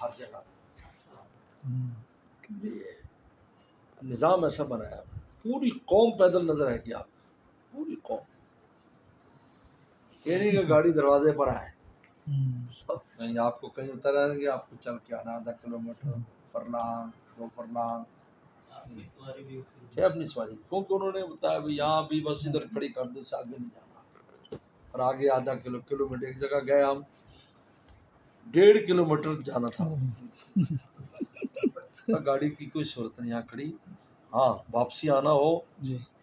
ہر جگہ نظام ایسا بنایا، پوری قوم پیدل نظر آئے گی آپ، پوری قوم، یہ نہیں کہ گاڑی دروازے پر آئے، نہیں آپ کو کہیں اتر آئیں گے، آپ کو چل کے آنا 0.5 کلومیٹر، فرلانگ 2 فرلانگ ہے اپنی سواری، کیونکہ انہوں نے بتایا بھی یہاں بھی بس ادھر کھڑی کر دو، سے آگے نہیں جانا، اور آگے 0.5 کلومیٹر ایک جگہ گئے ہم 1.5 کلومیٹر جانا تھا، گاڑی کی کوئی صورت نہیں یہاں کھڑی، ہاں واپسی آنا ہو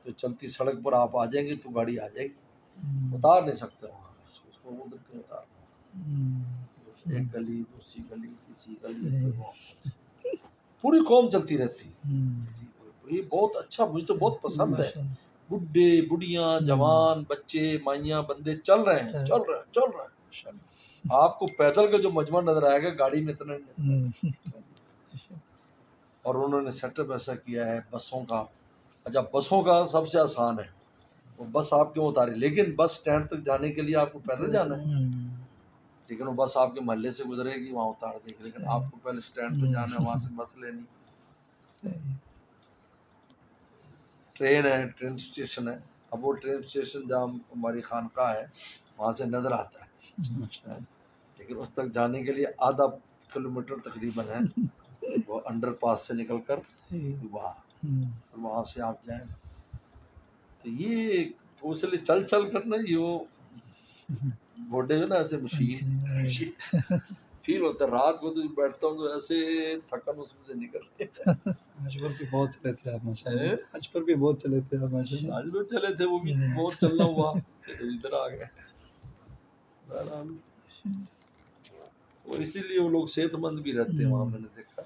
تو چلتی سڑک پر آپ آ جائیں گے تو گاڑی آ جائے گی، اتار نہیں سکتے وہاں اس کو، ادھر کیوں اتار، ایک گلی دوسری گلی تیسری گلی، پوری قوم چلتی رہتی، یہ بہت اچھا، مجھے تو بہت پسند ہے، بڈھے بڑھیاں جوان بچے مائیاں بندے چل رہے ہیں، چل رہے ہیں، آپ کو پیدل کا جو مجمع نظر آئے گا گاڑی میں اتنا نہیں، اور انہوں نے سیٹ اپ ایسا کیا ہے بسوں کا، اچھا بسوں کا سب سے آسان ہے، وہ بس آپ کیوں اتاری، لیکن بس اسٹینڈ تک جانے کے لیے آپ کو پیدل جانا ہے، لیکن وہ بس آپ کے محلے سے گزرے گی وہاں اتار دے گی، لیکن آپ کو پہلے اسٹینڈ پہ جانا ہے، وہاں سے بس لینی، ٹرین ہے، ٹرین اسٹیشن ہے، اب وہ ٹرین اسٹیشن جہاں ہماری خانقاہ ہے وہاں سے نظر آتا ہے، لیکن اس تک جانے کے لیے 0.5 کلومیٹر تقریباً ہے، وہ انڈر پاس سے نکل کر وہاں سے آپ جائیں، تو یہ تو اس لیے چل چل کر نا یہ وہ گھوڑے جو نا ایسے مشین فیل ہوتا ہے، رات کو تو بیٹھتا ہوں تو ایسے تھکن اس میں سے نکلتے ہیں، حج پر بھی بہت چلے تھے آپ ماشاء اللہ، حج پر بھی بہت چلے تھے آپ ماشاء اللہ، آج بھی چلے تھے، وہ بھی بہت چلنا ہوا، ادھر آ گئے، اور اسی لیے وہ لوگ صحت مند بھی رہتے ہیں وہاں، میں نے دیکھا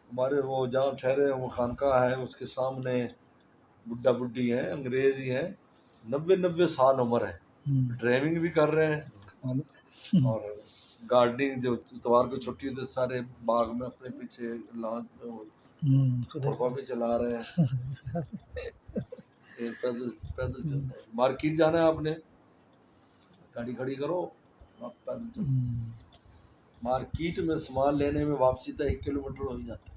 ہمارے وہ جہاں ٹھہرے وہ خانقاہ ہے اس کے سامنے بڈھا بڈھی ہیں، انگریز ہی ہیں، 90 سال عمر ہے، ڈرائیونگ بھی کر رہے ہیں، اور گارڈنگ جو اتوار کو چھٹی ہوتی ہے سارے باغ میں اپنے پیچھے لان خطبہ بھی چلا رہے ہیں، پیدل پیدل چل رہے ہیں، مارکیٹ جانا ہے آپ نے گاڑی کھڑی کرو آپ پیدل چلو، مارکیٹ میں سامان لینے میں واپسی تک 1 کلومیٹر ہو ہی جاتا ہے،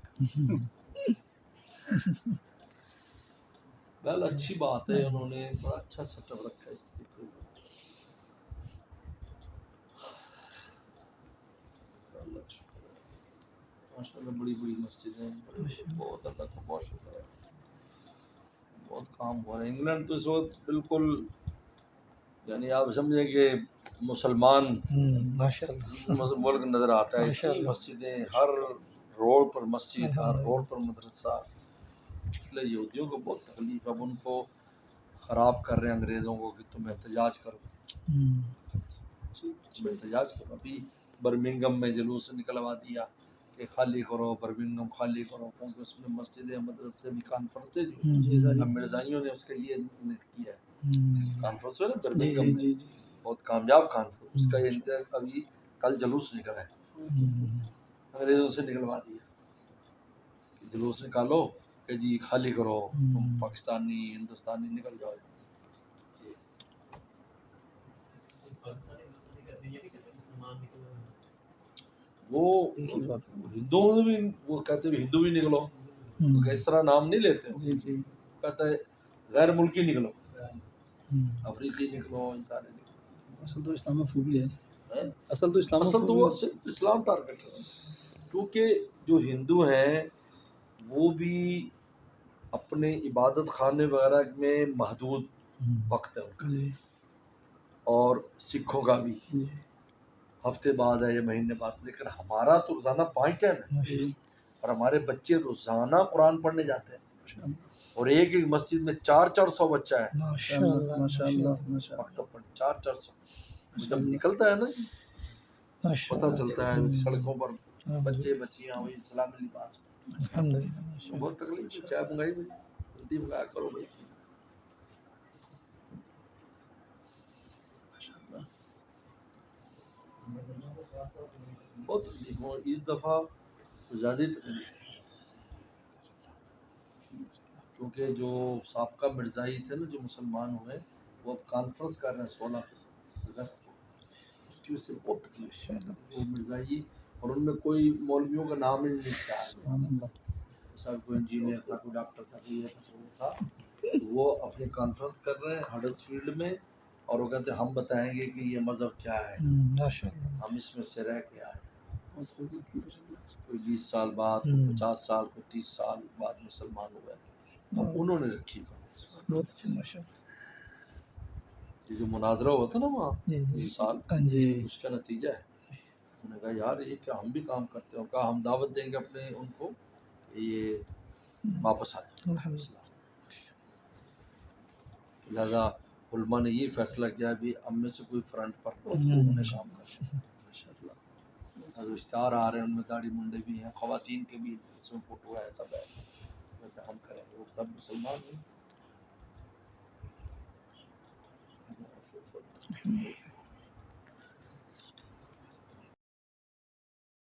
بہت اچھی بات ہے، انہوں نے بڑا اچھا سیٹ اپ رکھا ہے اس طریقے سے، ماشاء اللہ بڑی بڑی مسجدیں، بہت اللہ کا بہت شکر ہے، بہت کام ہو رہے ہیں، انگلینڈ تو اس وقت بالکل یعنی آپ سمجھیں کہ مسلمان ملک نظر آتا ہے، اتنی مسجدیں، ہر روڈ پر مسجد، ہر روڈ پر مدرسہ، اس لیے یہودیوں کو بہت تکلیف، اب ان کو خراب کر رہے ہیں انگریزوں کو کہ تم احتجاج کرو، تم احتجاج کرو، ابھی برمنگم میں جلوس نکلوا دیا کہ خالی کرو، برمنگم خالی کرو، کیونکہ اس میں مسجدیں مدرسے بھی کانفرنس ہے، جو مرزائیوں نے اس کا یہ کیا ہے، کانفرنس ہے نا برمنگم میں، بہت کامیاب کانفرنس، اس کا یہ ابھی کل جلوس نکلا ہے، انگریزوں سے نکلوا دیا کہ جلوس نکالو کہ جی خالی کرو، تم پاکستانی ہندوستانی نکل جاؤ، وہ ہندوؤں میں بھی وہ کہتے ہیں ہندو بھی نکلو، اس طرح نام نہیں لیتے، کہتا ہے غیر ملکی نکلو، افریقی نکلو، ان سارے نکلو، اصل تو اسلام خوبی ہے، اصل تو وہ صرف اسلام ٹارگٹ ہے، کیونکہ جو ہندو ہیں وہ بھی اپنے عبادت خانے وغیرہ میں محدود وقت ہے ان کا، اور سکھوں کا بھی ہفتے بعد ہے یا مہینے بعد، لیکن ہمارا تو روزانہ 5 ٹائم ہے، اور ہمارے بچے روزانہ قرآن پڑھنے جاتے ہیں، اور ایک ایک مسجد میں 400 بچہ ہے، مکتب پر 400 جب نکلتا ہے نا پتہ چلتا ہے سڑکوں پر بچے بچیاں وہی اسلامی لباس، بہت تکلیف ہے، چائے منگائی بھائی جلدی منگایا کرو بھائی، بہت تکلیف ہو اس دفعہ، زیادہ تکلیف، کیونکہ جو سابقہ مرزائی تھے نا جو مسلمان ہوئے وہ اب کانفرنس کر رہے ہیں 16 اگست کو، اس کی وجہ سے بہت تکلیف ہے وہ مرزائی، اور ان میں کوئی مولویوں کا نام ہی نہیں لکھتا ہے. سبحان اللہ. سب کوئی انجینئر تھا، کوئی ڈاکٹر تھا، کوئی یہ تھا، وہ تھا. وہ اپنی کانفرنس کر رہے ہیں ہڈرس فیلڈ میں، اور وہ کہتے ہیں ہم بتائیں گے کہ یہ مذہب کیا ہے، ماشاء اللہ. ہم اس میں سے رہ کے آئے. کوئی 20 سال بعد، کوئی 50 سال، کوئی 30 سال بعد مسلمان ہوئے، اور انہوں نے رکھی کانفرنس. بہت اچھا ماشاء اللہ. یہ جو مناظرہ ہوا تھا نا وہاں اس سال، جی اس کا نتیجہ ہے. انہوں نے کہا یار یہ کیا ہم بھی کام کرتے ہیں، کہا ہم دعوت دیں گے اپنے ان کو کہ یہ واپس آ جائیں. الحمدللہ. لہٰذا علماء نے یہ فیصلہ کیا بھی اب میں سے کوئی فرنٹ پر ہو تو انہیں کام کرنا. ماشاء اللہ. جو اشتہار آ رہے ہیں ان میں داڑھی منڈے بھی ہیں، خواتین کے بھی اس میں فوٹو ہے، سب ہے. ہم کریں گے، وہ سب مسلمان ہیں.